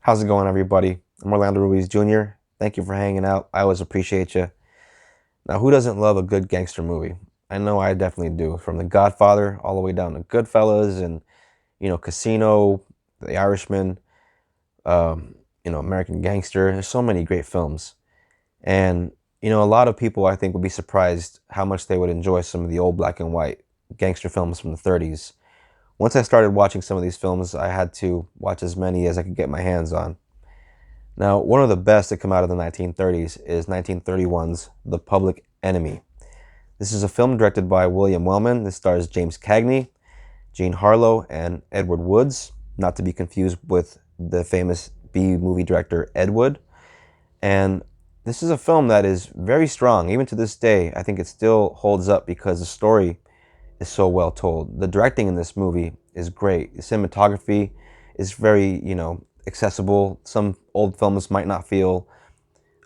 How's it going, everybody? I'm Orlando Ruiz Jr. Thank you for hanging out. I always appreciate you. Now, who doesn't love a good gangster movie? I know I definitely do. From The Godfather all the way down to Goodfellas and, Casino, The Irishman, American Gangster. There's so many great films. And, a lot of people I think would be surprised how much they would enjoy some of the old black and white gangster films from the 30s. Once I started watching some of these films, I had to watch as many as I could get my hands on. Now, one of the best to come out of the 1930s is 1931's The Public Enemy. This is a film directed by William Wellman. This stars James Cagney, Jean Harlow, and Edward Woods, not to be confused with the famous B-movie director Ed Wood. And this is a film that is very strong. Even to this day, I think it still holds up because the story is so well told. The directing in this movie is great. The cinematography is very, accessible. Some old films might not feel,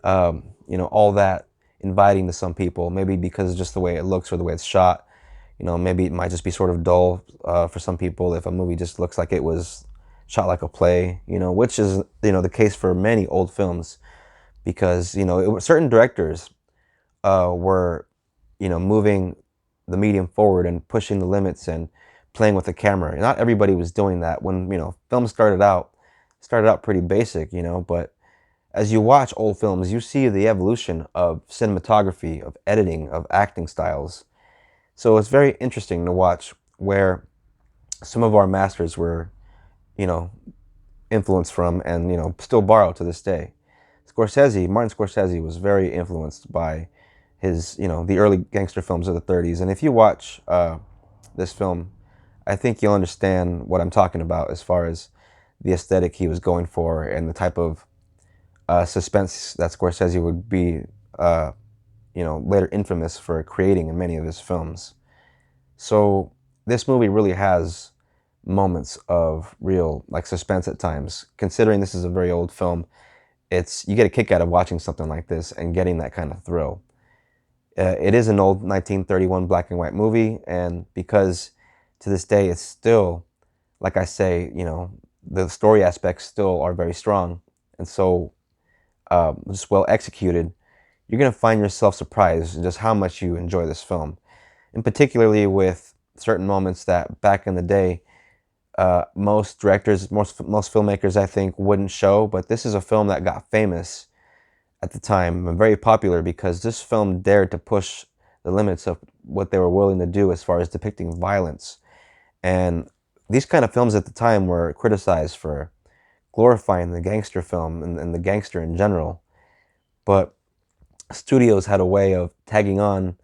all that inviting to some people. Maybe because of just the way it looks or the way it's shot. Maybe it might just be sort of dull for some people if a movie just looks like it was shot like a play. Which is the case for many old films, because certain directors were moving the medium forward and pushing the limits and playing with the camera. Not everybody was doing that when films started out pretty basic, but as you watch old films, you see the evolution of cinematography, of editing, of acting styles. So it's very interesting to watch where some of our masters were, you know, influenced from and, still borrow to this day. Martin Scorsese was very influenced by his, the early gangster films of the 30s. And if you watch this film, I think you'll understand what I'm talking about as far as the aesthetic he was going for and the type of suspense that Scorsese would be, later infamous for creating in many of his films. So this movie really has moments of real suspense at times. Considering this is a very old film, you get a kick out of watching something like this and getting that kind of thrill. It is an old 1931 black and white movie, and because to this day it's still, like I say, the story aspects still are very strong, and so just well executed, you're going to find yourself surprised in just how much you enjoy this film. And particularly with certain moments that back in the day, most directors, most filmmakers, I think, wouldn't show. But this is a film that got famous at the time and very popular because this film dared to push the limits of what they were willing to do as far as depicting violence. And these kind of films at the time were criticized for glorifying the gangster film and the gangster in general. But studios had a way of tagging on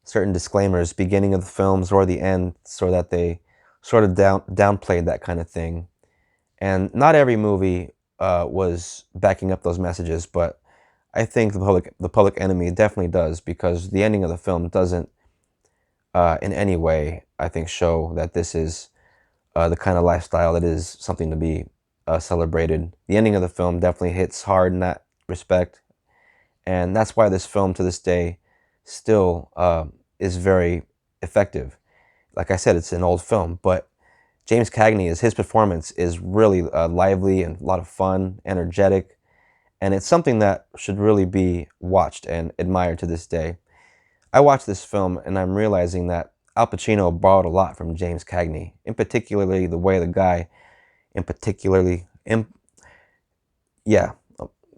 certain disclaimers beginning of the films or the end so that they sort of downplayed that kind of thing. And not every movie was backing up those messages, but I think the Public Enemy definitely does, because the ending of the film doesn't in any way, I think, show that this is the kind of lifestyle that is something to be celebrated. The ending of the film definitely hits hard in that respect, and that's why this film to this day still is very effective. Like I said, it's an old film, but James Cagney, his performance is really lively and a lot of fun, energetic, and it's something that should really be watched and admired to this day. I watched this film and I'm realizing that Al Pacino borrowed a lot from James Cagney, in particularly the way the guy, yeah,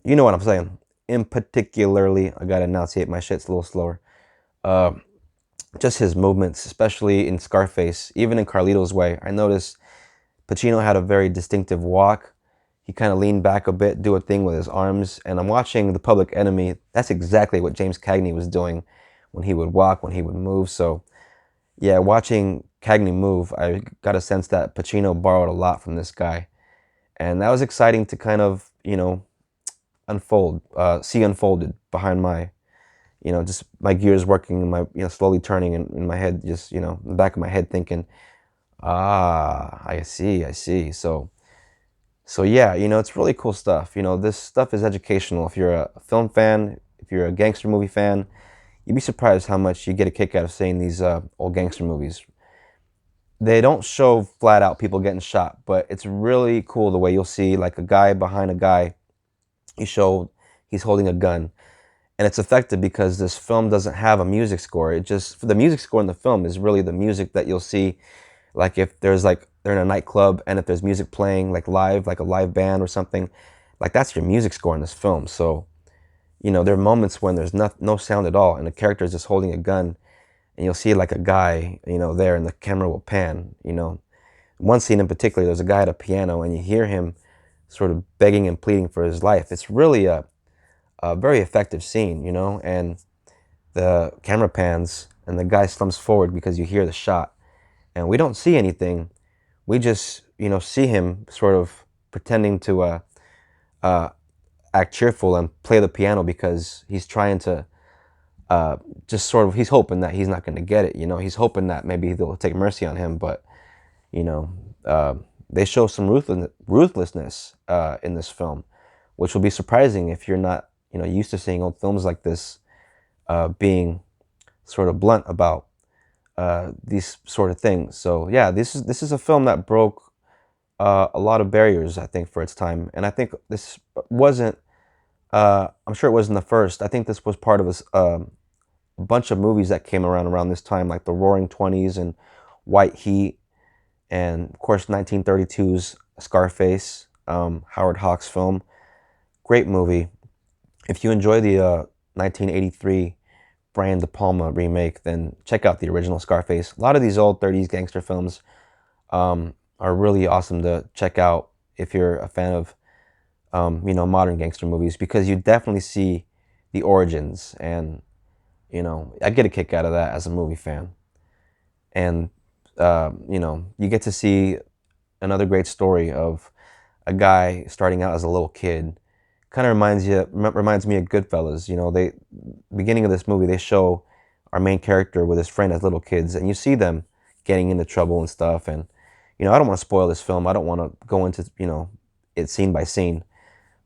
you know what I'm saying. In particularly, I gotta enunciate my shit's a little slower. Just his movements, especially in Scarface, even in Carlito's Way. I noticed Pacino had a very distinctive walk. He kind of leaned back a bit, do a thing with his arms. And I'm watching The Public Enemy. That's exactly what James Cagney was doing when he would walk, when he would move. So, yeah, watching Cagney move, I got a sense that Pacino borrowed a lot from this guy. And that was exciting to kind of, see unfolded behind my, just my gears working, my, slowly turning in my head, just, in the back of my head thinking, I see. So yeah, it's really cool stuff. This stuff is educational. If you're a film fan, if you're a gangster movie fan, you'd be surprised how much you get a kick out of seeing these old gangster movies. they don't show flat out people getting shot, but it's really cool the way you'll see like a guy behind a guy. You show he's holding a gun, and it's effective because this film doesn't have a music score. It just the music score in the film is really the music that you'll see, like if there's like they're in a nightclub and if there's music playing like live, like a live band or something, like that's your music score in this film. So there are moments when there's no sound at all, and the character is just holding a gun, and you'll see like a guy, there, and the camera will pan. One scene in particular, there's a guy at a piano, and you hear him sort of begging and pleading for his life. It's really a very effective scene, and the camera pans, and the guy slumps forward because you hear the shot, and we don't see anything. We just, see him sort of pretending to uh, act cheerful and play the piano because he's trying to just sort of, he's hoping that he's not going to get it. He's hoping that maybe they'll take mercy on him, but you know, uh, they show some ruthlessness in this film, which will be surprising if you're not, used to seeing old films like this being sort of blunt about these sort of things. So yeah, this is a film that broke a lot of barriers, I think, for its time, and I think this wasn't. I'm sure it wasn't the first. I think this was part of a bunch of movies that came around this time, like the Roaring Twenties and White Heat, and of course 1932's Scarface, Howard Hawks' film. Great movie. If you enjoy the 1983 Brian De Palma remake, then check out the original Scarface. A lot of these old 30s gangster films are really awesome to check out if you're a fan of modern gangster movies, because you definitely see the origins, and I get a kick out of that as a movie fan. And you get to see another great story of a guy starting out as a little kid. Kind of reminds me of Goodfellas. They beginning of this movie, they show our main character with his friend as little kids, and you see them getting into trouble and stuff. And I don't want to spoil this film. I don't want to go into it scene by scene,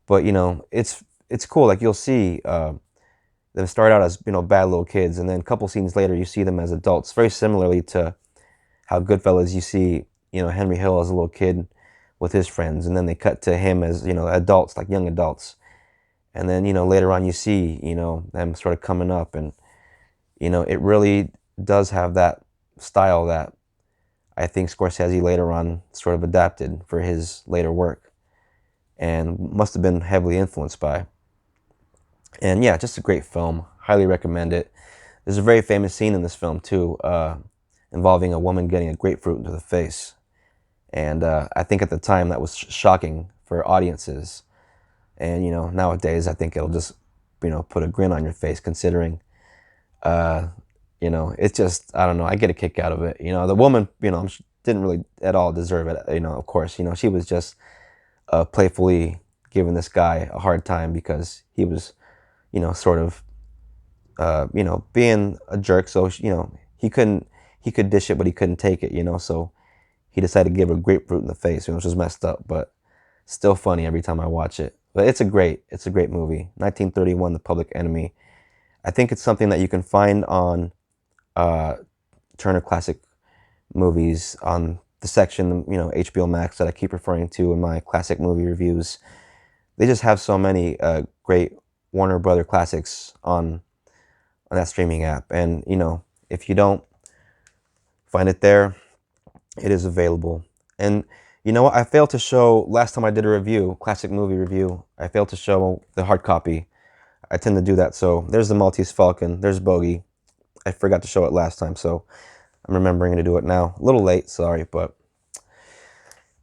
but it's cool. Like you'll see them start out as bad little kids, and then a couple scenes later you see them as adults. Very similarly to how Goodfellas, you see Henry Hill as a little kid with his friends, and then they cut to him as adults, like young adults, and then later on you see them sort of coming up, and it really does have that style that I think Scorsese later on sort of adapted for his later work, and must have been heavily influenced by. And yeah, just a great film. Highly recommend it. There's a very famous scene in this film too, involving a woman getting a grapefruit into the face. And I think at the time that was shocking for audiences. And nowadays I think it'll just put a grin on your face, considering it's just, I don't know, I get a kick out of it. The woman, didn't really at all deserve it. Of course, she was just playfully giving this guy a hard time because he was, sort of, being a jerk. So, he could dish it, but he couldn't take it, so he decided to give her grapefruit in the face, which was messed up, but still funny every time I watch it. But it's a great movie. 1931, The Public Enemy. I think it's something that you can find on Turner Classic Movies, on the section, HBO Max, that I keep referring to in my classic movie reviews. They just have so many great Warner Brother classics on that streaming app. And, if you don't find it there, it is available. And you know what? I failed to show, last time I did a review, classic movie review, I failed to show the hard copy. I tend to do that. So there's the Maltese Falcon. There's Bogey. I forgot to show it last time, so I'm remembering to do it now. A little late, sorry, but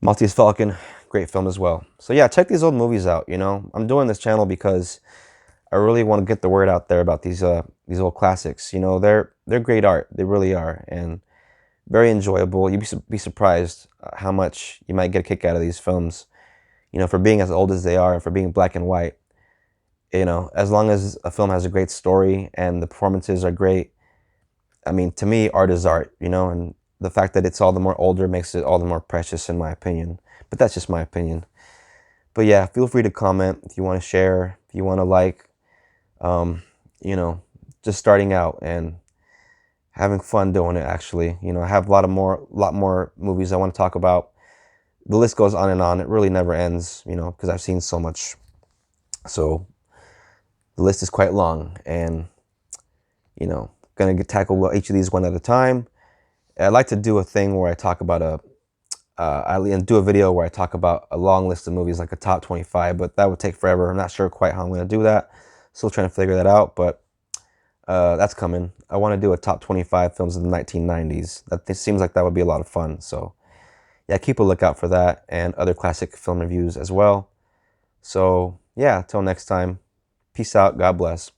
Maltese Falcon, great film as well. So yeah, check these old movies out. I'm doing this channel because I really want to get the word out there about these old classics. They're great art. They really are, and very enjoyable. You'd be surprised how much you might get a kick out of these films. For being as old as they are, and for being black and white. As long as a film has a great story and the performances are great, I mean, to me, art is art. And the fact that it's all the more older makes it all the more precious, in my opinion. But that's just my opinion. But yeah, feel free to comment if you want to share, if you want to like. Just starting out and having fun doing it, actually. You know, I have a lot more movies I want to talk about. The list goes on and on. It really never ends, you know, because I've seen so much. So the list is quite long, and, you know, gonna tackle each of these one at a time. I'd like to do a thing where I talk about I do a video where I talk about a long list of movies, like a top 25, but that would take forever. I'm not sure quite how I'm going to do that. Still trying to figure that out, but that's coming. I want to do a top 25 films of the 1990s. That seems like that would be a lot of fun. So yeah, keep a lookout for that and other classic film reviews as well. So yeah, till next time, peace out. God bless.